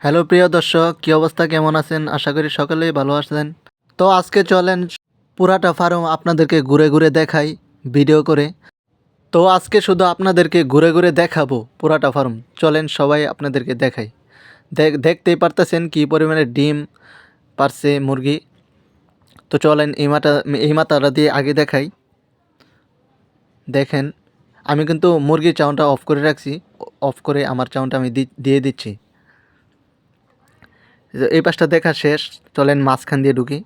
Hello প্রিয় দর্শক, কী অবস্থা, কেমন আছেন? আশা করি সকলেই ভালো আছেন। তো আজকে চলেন পুরাটা ফার্ম আপনাদেরকে ঘুরে ঘুরে দেখাই ভিডিও করে। তো আজকে শুধু আপনাদেরকে ঘুরে ঘুরে দেখাবো পুরাটা ফার্ম। চলেন সবাই আপনাদেরকে দেখাই। দেখতেই পারতেছেন কী পরিমাণে ডিম পারছে মুরগি। তো চলেন এই মাথাটা দিয়ে আগে দেখাই। দেখেন, আমি কিন্তু মুরগির চাউনটা অফ করে রাখছি। অফ করে আমার চাউনটা আমি দিয়ে দিচ্ছি। এই পাশটা দেখা শেষ। চলেন মাঝখান দিয়ে ঢুকি।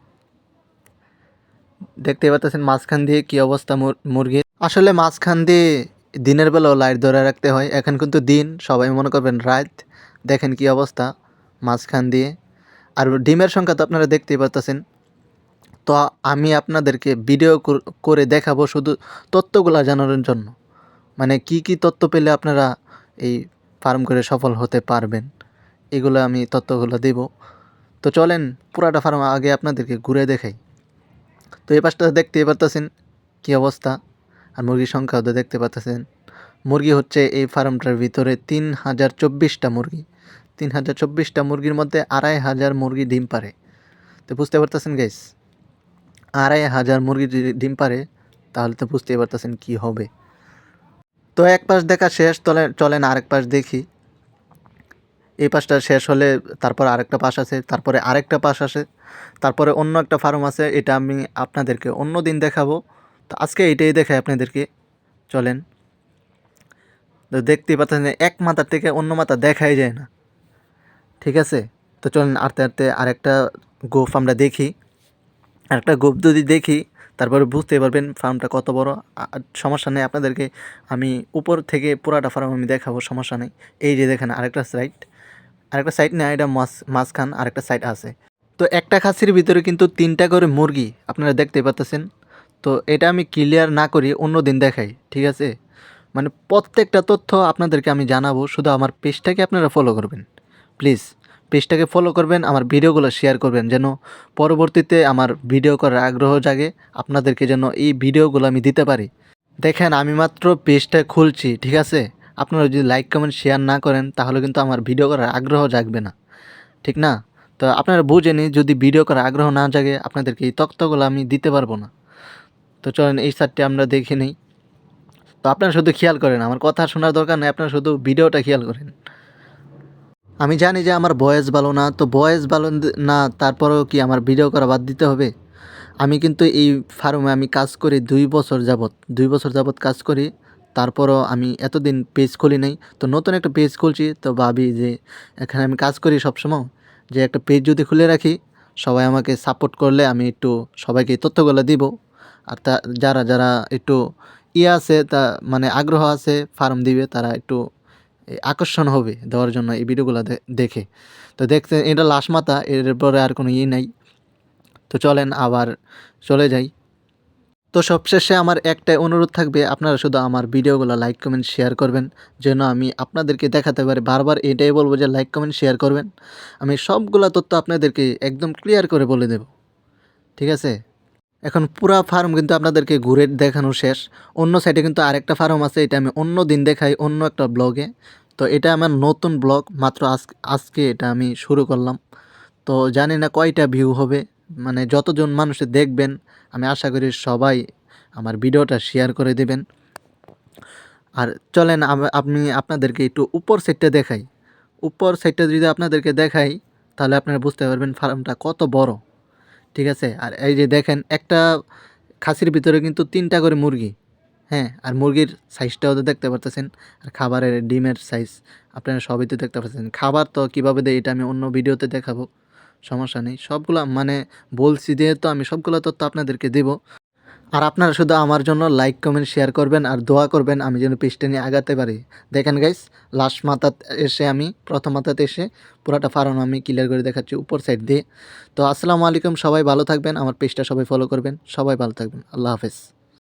দেখতে পাচ্ছেন মাঝখান দিয়ে কি অবস্থা মুরগির। আসলে মাঝখান দিয়ে দিনের বেলাও লাইট ধরে রাখতে হয়। এখন কিন্তু দিন, সবাই মনে করবেন রাত। দেখেন কি অবস্থা মাঝখান দিয়ে। আর ডিমের সংখ্যা তো আপনারা দেখতেই পাচ্ছেন। তো আমি আপনাদেরকে ভিডিও করে দেখাবো শুধু তথ্যগুলো জানানোর জন্য। মানে কি কি তথ্য পেলে আপনারা এই ফার্ম করে সফল হতে পারবেন, এগুলো আমি তথ্যগুলো দেব। তো চলেন পুরাটা ফার্ম আগে আপনাদেরকে ঘুরে দেখাই। তো এই পাশটা দেখতেই পারতেছেন কী অবস্থা। আর মুরগির সংখ্যাও তো দেখতে পাচ্ছেন। মুরগি হচ্ছে এই ফার্মটার ভিতরে 3024টা মুরগি। 3024টা মুরগির মধ্যে 2500 মুরগি ডিম পারে। তো বুঝতে পারতেছেন গাইস, 2500 মুরগি যদি ডিম পারে তাহলে তো বুঝতেই পারতেছেন কী হবে। তো এক পাশ দেখা শেষ, চলেন আরেক পাশ দেখি। এই পাশটা শেষ হলে তারপর আরেকটা পাশ আছে, তারপরে আরেকটা পাশ আসে, তারপরে অন্য একটা ফার্ম আছে। এটা আমি আপনাদেরকে অন্য দিন দেখাবো। তো আজকে এটাই দেখাই আপনাদেরকে। চলেন। তো দেখতেই পাচ্ছেন এক মাথার থেকে অন্য মাথা দেখাই যায় না, ঠিক আছে। তো চলেন আস্তে আস্তে আরেকটা গোফ আমরা দেখি। আরেকটা গোফ যদি দেখি তারপরে বুঝতে পারবেন ফার্মটা কত বড়। সমস্যা নেই, আপনাদেরকে আমি উপর থেকে পুরাটা ফার্ম আমি দেখাবো, সমস্যা নেই। এই যে দেখেন আরেকটা সাইড না, এটা মাঝখান আরেকটা সাইড আছে। তো একটা খাসির ভিতরে কিন্তু 3টা করে মুরগি আপনারা দেখতে পাচ্ছেন। তো এটা আমি ক্লিয়ার না করি অন্য দিন দেখাই, ঠিক আছে। মানে প্রত্যেকটা তথ্য আপনাদেরকে আমি জানাবো, শুধু আমার পেজটাকে আপনারা ফলো করবেন। প্লিজ পেজটাকে ফলো করবেন, আমার ভিডিওগুলো শেয়ার করবেন, যেন পরবর্তীতে আমার ভিডিও করার আগ্রহ জাগে, আপনাদেরকে যেন এই ভিডিওগুলো আমি দিতে পারি। দেখেন আমি মাত্র পেজটা খুলছি, ঠিক আছে। আপনারা যদি লাইক কমেন্ট শেয়ার না করেন তাহলে কিন্তু আমার ভিডিও করার আগ্রহ জাগবে না, ঠিক না। তো আপনারা বুঝেনি, যদি ভিডিও করার আগ্রহ না জাগে আপনাদেরকে এই তথ্যগুলো আমি দিতে পারবো না। তো চলেন এই সাইডটি আমরা দেখে নিই। তো আপনারা শুধু খেয়াল করেন, আমার কথা শোনার দরকার নেই, আপনারা শুধু ভিডিওটা খেয়াল করেন। আমি জানি যে আমার ভয়েস ভালো না, তো ভয়েস ভালো না তারপরেও কি আমার ভিডিও করা বাদ দিতে হবে? আমি কিন্তু এই ফার্মে আমি কাজ করি 2 বছর যাবত কাজ করি। তারপরও আমি এতদিন পেজ খুলি নাই। তো নতুন একটা পেজ খুলছি, তো ভাবি যে এখানে আমি কাজ করি সবসময়, যে একটা পেজ যদি খুলে রাখি, সবাই আমাকে সাপোর্ট করলে আমি একটু সবাইকে এই তথ্যগুলো দিব। আর যারা যারা একটু আছে, তা মানে আগ্রহ আছে ফার্ম দিবে, তারা একটু আকর্ষণ হবে দেওয়ার জন্য এই ভিডিওগুলো দেখে। তো দেখতে এটা লাস্ট মাথা, এরপরে আর কোনো নাই। তো চলেন আবার চলে যাই। তো সবশেষে আমার একটাই অনুরোধ থাকবে, আপনারা শুধু আমার ভিডিওগুলো লাইক কমেন্ট শেয়ার করবেন, যেন আমি আপনাদেরকে দেখাতে পারি। বারবার এটাই বলবো যে লাইক কমেন্ট শেয়ার করবেন। আমি সবগুলা তথ্য আপনাদেরকে একদম ক্লিয়ার করে বলে দেব, ঠিক আছে। এখন পুরা ফার্ম কিন্তু আপনাদেরকে ঘুরে দেখানো শেষ। অন্য সাইডে কিন্তু আরেকটা ফার্ম আছে, এটা আমি অন্য দিন দেখাই অন্য একটা ব্লগে। তো এটা আমার নতুন ব্লগ, মাত্র আজকে এটা আমি শুরু করলাম। তো জানি না কয়টা ভিউ হবে, মানে যতজন মানুষ দেখবেন আমি আশা করি সবাই আমার ভিডিওটা শেয়ার করে দেবেন। আর চলেন আমি আপনাদেরকে একটু উপর সাইডটা দেখাই। উপর সাইডটা যদি আপনাদেরকে দেখাই তাহলে আপনারা বুঝতে পারবেন ফার্মটা কত বড়, ঠিক আছে। আর এই যে দেখেন একটা খাসির ভিতরে কিন্তু 3টা করে মুরগি, হ্যাঁ। আর মুরগির সাইজটাও তো দেখতে পারতেছেন, আর খাবারের ডিমের সাইজ আপনারা সবই তো দেখতে পাচ্ছেন। খাবার তো কীভাবে দেয় এটা আমি অন্য ভিডিওতে দেখাবো, সমস্যা নেই। সবগুলা মানে বলছি দিয়ে তো আমি সবগুলো তথ্য আপনাদেরকে দেব। আর আপনারা শুধু আমার জন্য লাইক কমেন্ট শেয়ার করবেন আর দোয়া করবেন আমি যেন পেজটা নিয়ে আগাতে পারি। দেখেন গাইস, লাস্ট মাথাত এসে আমি প্রথম মাথাতে এসে পুরাটা ফার্ম আমি ক্লিয়ার করে দেখাচ্ছি উপর সাইড দিয়ে। তো আসসালামু আলাইকুম, সবাই ভালো থাকবেন, আমার পেজটা সবাই ফলো করবেন, সবাই ভালো থাকবেন। আল্লাহ হাফেজ।